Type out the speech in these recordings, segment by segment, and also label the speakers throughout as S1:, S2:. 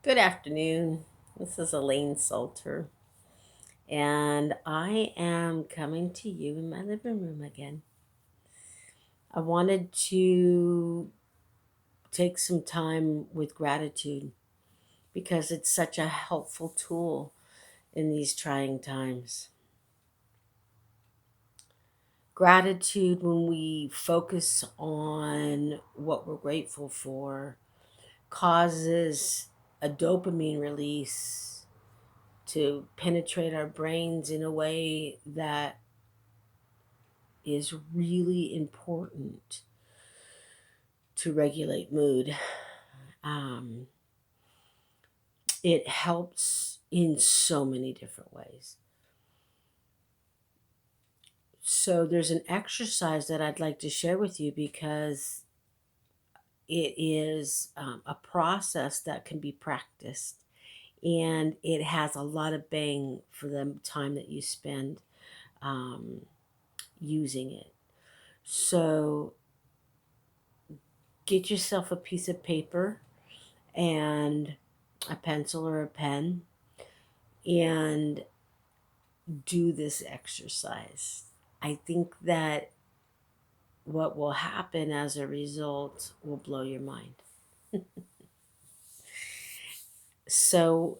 S1: Good afternoon. This is Elaine Salter, and I am coming to you in my living room again. I wanted to take some time with gratitude because it's such a helpful tool in these trying times. Gratitude, when we focus on what we're grateful for, causes a dopamine release to penetrate our brains in a way that is really important to regulate mood. Um, it helps in so many different ways. So, there's an exercise that I'd like to share with you because it is a process that can be practiced and it has a lot of bang for the time that you spend um, using it. So, get yourself a piece of paper and a pencil or a pen and do this exercise. I think that what will happen as a result will blow your mind. So,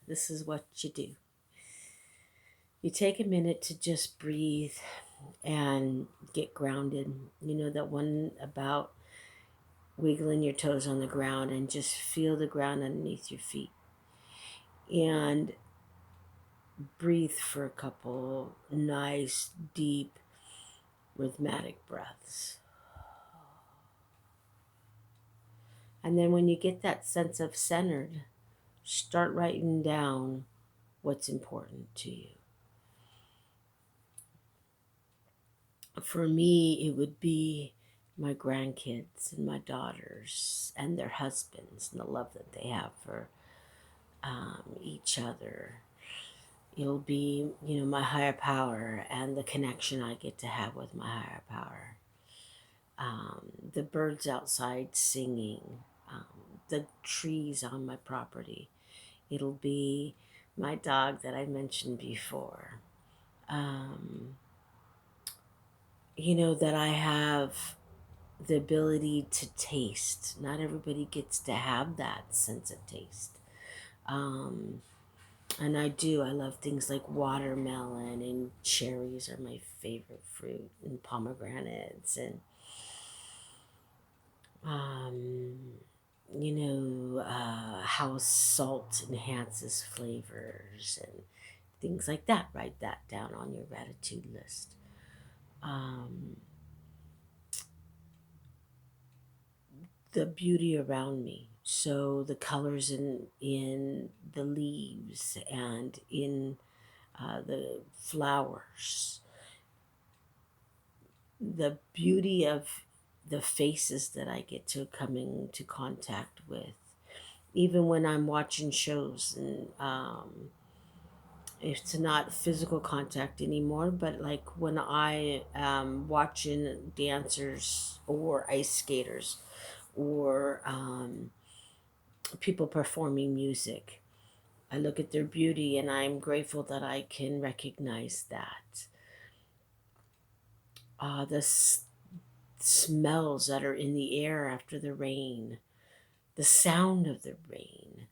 S1: this is what you do. You take a minute to just breathe and get grounded. You know that one about wiggling your toes on the ground and just feel the ground underneath your feet. And breathe for a couple nice, deep, rhythmic breaths. And then when you get that sense of centered, start writing down what's important to you. For me, it would be my grandkids and my daughters and their husbands and the love that they have for each other. It'll be, my higher power and the connection I get to have with my higher power. The birds outside singing, the trees on my property. It'll be my dog that I mentioned before. Um, that I have the ability to taste. Not everybody gets to have that sense of taste. Um, and I do. I love things like watermelon and cherries are my favorite fruit, and pomegranates and um, how salt enhances flavors and things like that. Write that down on your gratitude list. Um, the beauty around me. So the colors in the leaves and in the flowers, the beauty of the faces that I get to come into contact with, even when I'm watching shows and it's not physical contact anymore, but like when I am watching dancers or ice skaters or people performing music, I look at their beauty and I'm grateful that I can recognize that. The smells that are in the air after the rain, the sound of the rain.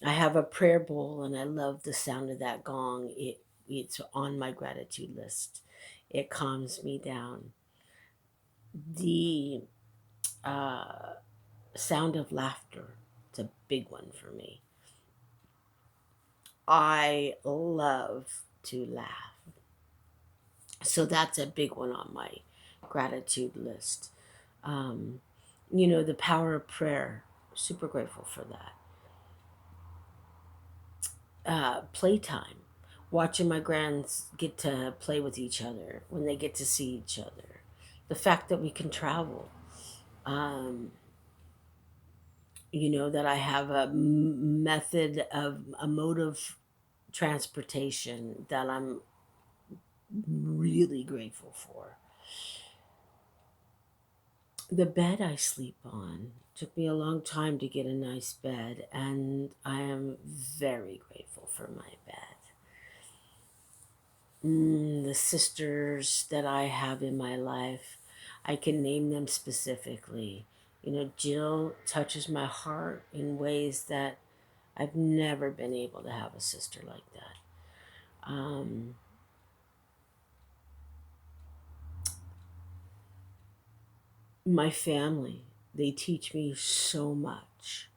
S1: I have a prayer bowl and I love the sound of that gong. It's on my gratitude list. It calms me down. The uh, sound of laughter. It's a big one for me. I love to laugh. So that's a big one on my gratitude list. Um, the power of prayer. Super grateful for that. Playtime. Watching my grands get to play with each other when they get to see each other. The fact that we can travel. Um, that I have method of a mode of transportation that I'm really grateful for. The bed I sleep on took me a long time to get a nice bed, and I am very grateful for my bed. The sisters that I have in my life, I can name them specifically. You know, Jill touches my heart in ways that I've never been able to have a sister like that. Um, my family, they teach me so much.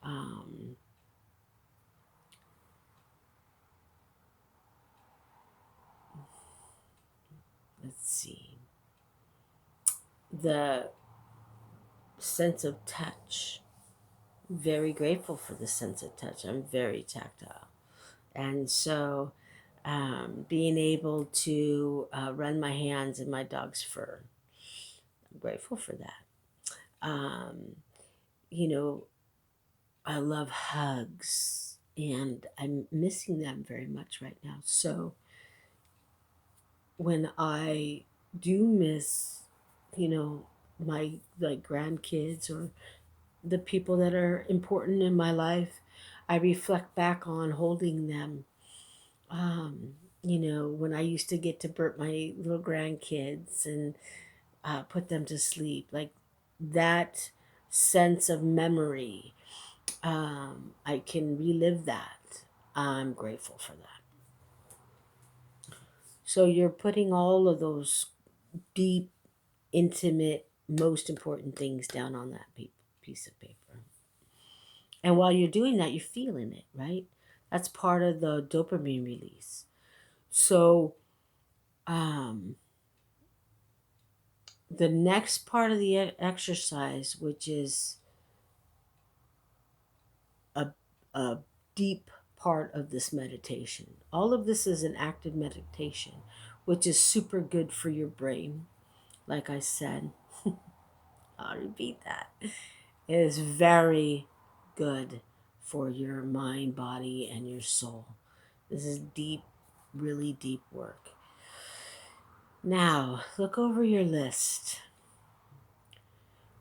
S1: Um, let's see. The sense of touch. Very grateful for the sense of touch. I'm very tactile. And so being able to run my hands in my dog's fur, I'm grateful for that. Um, you know, I love hugs and I'm missing them very much right now. So when I do miss, you know, my like grandkids or the people that are important in my life, I reflect back on holding them. Um, you know, when I used to get to burp my little grandkids and put them to sleep, like that sense of memory, I can relive that. I'm grateful for that. So you're putting all of those deep, intimate, most important things down on that piece of paper. And while you're doing that, you're feeling it, right? That's part of the dopamine release. So, um, the next part of the exercise, which is a, a deep part of this meditation, all of this is an active meditation, which is super good for your brain. Like I said, I'll repeat that. It is very good for your mind, body, and your soul. This is deep, really deep work. Now, look over your list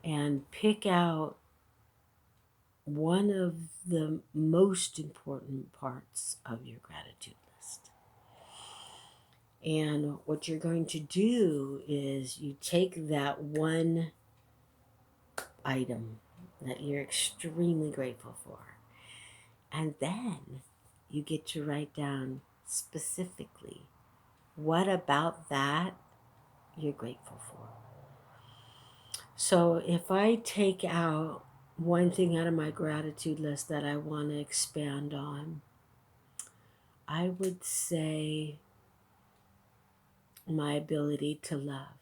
S1: and pick out one of the most important parts of your gratitude list. And what you're going to do is you take that one item that you're extremely grateful for, and then you get to write down specifically what about that you're grateful for. So if I take out one thing out of my gratitude list that I want to expand on, I would say my ability to love.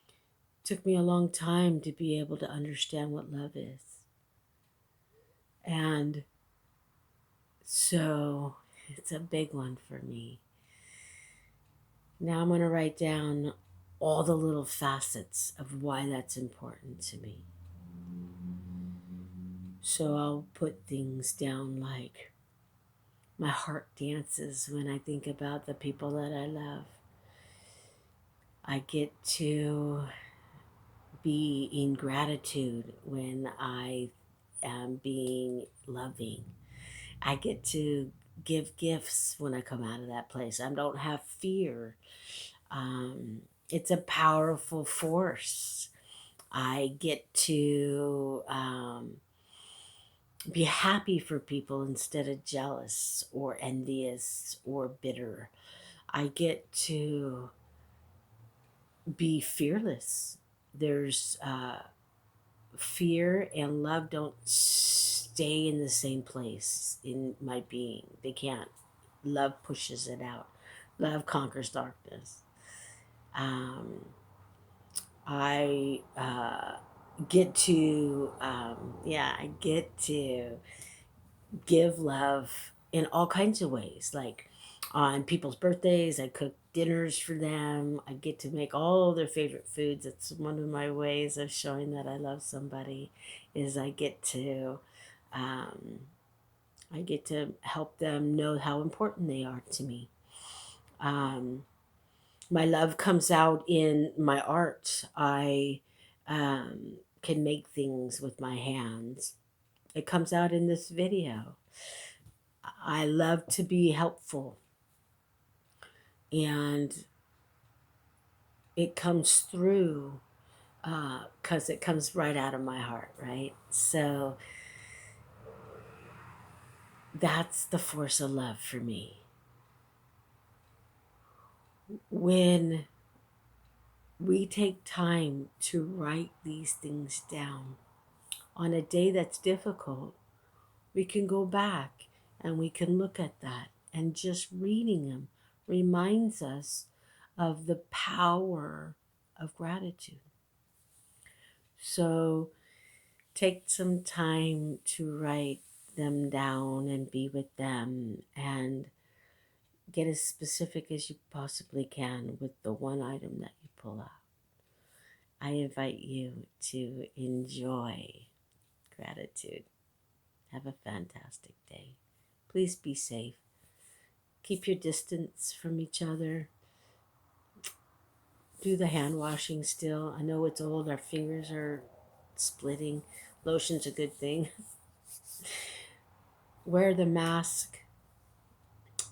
S1: It took me a long time to be able to understand what love is. And so it's a big one for me. Now I'm going to write down all the little facets of why that's important to me. So I'll put things down like my heart dances when I think about the people that I love. I get to be in gratitude when I am being loving. I get to give gifts when I come out of that place. I don't have fear. It's a powerful force. I get to be happy for people instead of jealous or envious or bitter. I get to be fearless. There's fear and love don't stay in the same place in my being. They can't. Love pushes it out. Love conquers darkness. Um, I get to, I get to give love in all kinds of ways. Like on people's birthdays, I cook dinners for them. I get to make all their favorite foods. It's one of my ways of showing that I love somebody. Is um, I get to help them know how important they are to me. Um, My love comes out in my art. I can make things with my hands. It comes out in this video. I love to be helpful, and it comes through because it comes right out of my heart, right? So that's the force of love for me. When we take time to write these things down on a day that's difficult, we can go back and we can look at that, and just reading them reminds us of the power of gratitude. So take some time to write them down and be with them, and get as specific as you possibly can with the one item that you pull out. I invite you to enjoy gratitude. Have a fantastic day. Please be safe. Keep your distance from each other. Do the hand washing still. I know it's old, our fingers are splitting. Lotion's a good thing. Wear the mask.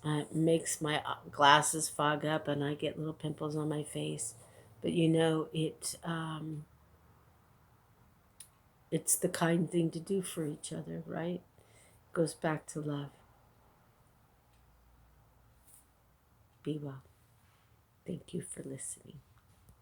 S1: It makes my glasses fog up and I get little pimples on my face. But it's the kind thing to do for each other, right? Goes back to love. Be well. Thank you for listening.